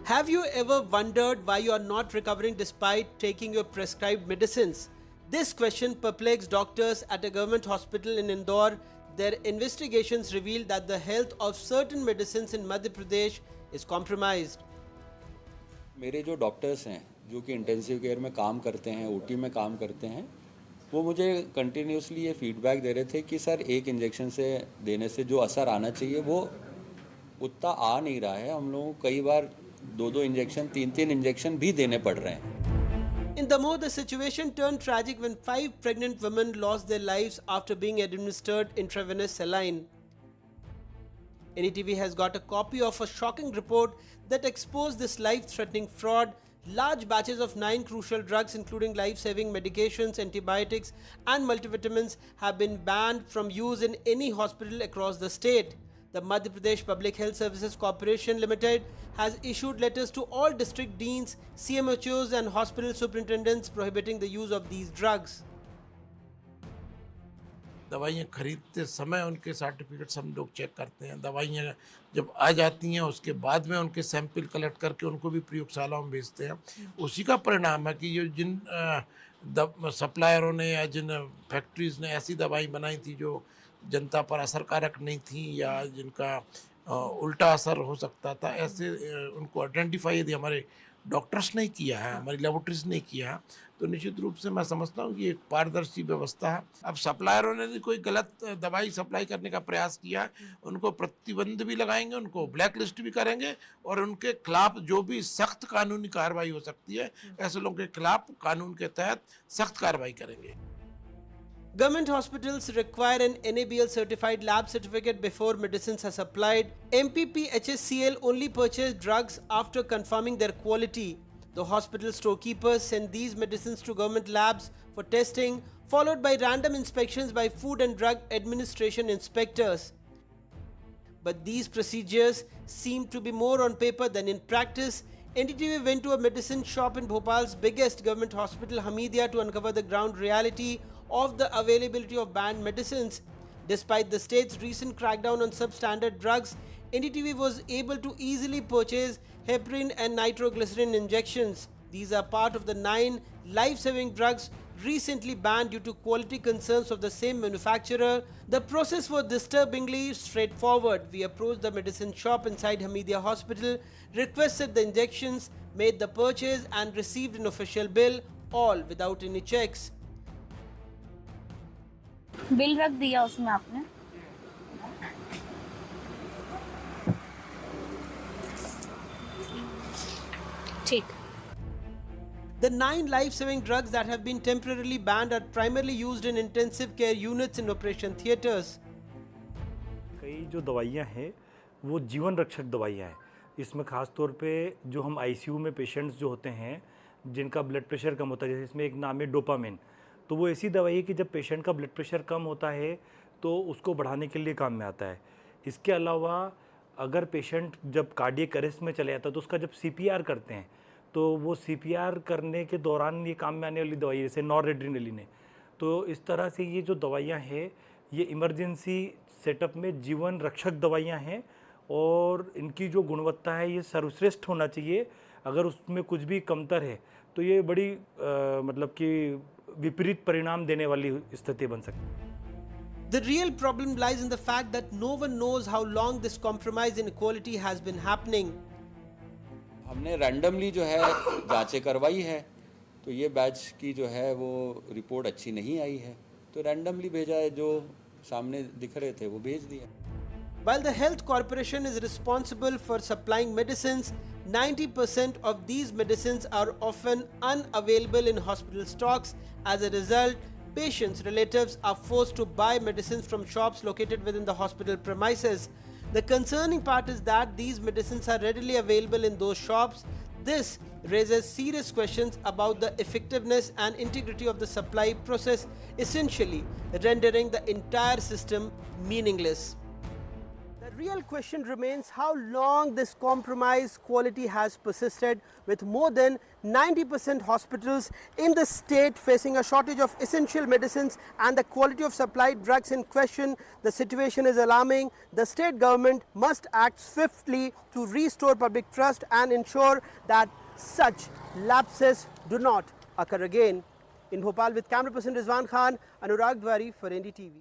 Have you ever wondered why you are not recovering despite taking your prescribed medicines? This question perplexed doctors at a government hospital in Indore. Their investigations revealed that the health of certain medicines in Madhya Pradesh is compromised. मेरे जो doctors हैं जो कि intensive care में काम करते हैं, OT में काम करते हैं, वो मुझे कंटिन्यूसली ये फीडबैक दे रहे थे कि सर एक इंजेक्शन से देने से जो असर आना चाहिए वो उतना आ नहीं रहा है। हम लोगों को कई बार 2-2 इंजेक्शन 3-3 इंजेक्शन भी देने पड़ रहे हैं। In Damoh, the situation turned tragic when 5 pregnant women lost their lives after being administered intravenous saline. NETV has got a copy of a shocking report that exposed this life-threatening fraud. Large batches of 9 crucial drugs including life-saving medications, antibiotics and multivitamins have been banned from use in any hospital across the state. The Madhya Pradesh Public Health Services Corporation Limited has issued letters to all district deans, CMHOs and hospital superintendents prohibiting the use of these drugs. दवाइयाँ खरीदते समय उनके certificates हम लोग check करते हैं। दवाइयाँ जब आ जाती हैं उसके बाद में उनके सैंपल कलेक्ट करके उनको भी प्रयोगशालाओं में भेजते हैं। उसी का परिणाम है कि ये जिन सप्लायरों ने या जिन फैक्ट्रीज़ ने ऐसी दवाई बनाई थी जो जनता पर असरकारक नहीं थी या जिनका उल्टा असर हो सकता था, ऐसे उनको आइडेंटिफाई यदि हमारे डॉक्टर्स ने किया है, हमारी लेबोरेटरीज ने किया है, तो निश्चित रूप से मैं समझता हूँ कि एक पारदर्शी व्यवस्था है। अब सप्लायरों ने भी कोई गलत दवाई सप्लाई करने का प्रयास किया है, उनको प्रतिबंध भी लगाएंगे, उनको ब्लैक लिस्ट भी करेंगे और उनके खिलाफ जो भी सख्त कानूनी कार्रवाई हो सकती है, ऐसे लोगों के खिलाफ कानून के तहत सख्त कार्रवाई करेंगे। Government hospitals require an NABL certified lab certificate before medicines are supplied. MPPHSCL only purchase drugs after confirming their quality. The hospital storekeepers send these medicines to government labs for testing, followed by random inspections by Food and Drug Administration inspectors. But these procedures seem to be more on paper than in practice. NDTV went to a medicine shop in Bhopal's biggest government hospital, Hamidia, to uncover the ground reality of the availability of banned medicines. Despite the state's recent crackdown on substandard drugs, NDTV was able to easily purchase heparin and nitroglycerin injections. These are part of the 9 life-saving drugs recently banned due to quality concerns of the same manufacturer. The process was disturbingly straightforward. We approached the medicine shop inside Hamidia Hospital, requested the injections, made the purchase and received an official bill, all without any checks. Bill रख दिया उसमें आपने। ठीक। The 9 life-saving drugs that have been temporarily banned are primarily used in intensive care units in operation theatres. कई जो दवाइयाँ हैं वो जीवन रक्षक दवाइयाँ हैं। इसमें ख़ास तौर पे जो हम आईसीयू में पेशेंट्स जो होते हैं जिनका ब्लड प्रेशर कम होता है, जैसे इसमें एक नाम है डोपामिन, तो वो ऐसी दवाई है कि जब पेशेंट का ब्लड प्रेशर कम होता है तो उसको बढ़ाने के लिए काम में आता है। इसके अलावा अगर पेशेंट जब कार्डियक अरेस्ट में चले जाता है तो उसका जब सीपीआर करते हैं तो वो सीपीआर करने के दौरान ये काम में आने वाली दवाई जैसे नॉरएड्रेनालिन है। तो इस तरह से ये जो दवाइयाँ हैं ये इमरजेंसी सेटअप में जीवन रक्षक दवाइयाँ हैं और इनकी जो गुणवत्ता है ये सर्वश्रेष्ठ होना चाहिए। अगर उसमें कुछ भी कमतर है तो ये बड़ी मतलब कि विपरीत परिणाम देने वाली स्थिति बन सकती है। The real problem lies in the fact that no one knows how long this compromise in quality has been happening. हमने रैंडमली जो है जांचें करवाई है, तो ये बैच की जो है वो रिपोर्ट अच्छी नहीं आई है, तो रैंडमली भेजा है, जो सामने दिख रहे थे वो भेज दिया। While the Health Corporation is responsible for supplying medicines, 90% of these medicines are often unavailable in hospital stocks. As a result, patients' relatives are forced to buy medicines from shops located within the hospital premises. The concerning part is that these medicines are readily available in those shops. This raises serious questions about the effectiveness and integrity of the supply process, essentially rendering the entire system meaningless. real question remains how long this compromised quality has persisted, with more than 90% hospitals in the state facing a shortage of essential medicines and the quality of supplied drugs in question. The situation is alarming. The state government must act swiftly to restore public trust and ensure that such lapses do not occur again. In Bhopal with camera person Rizwan Khan, Anurag Dwari for NDTV.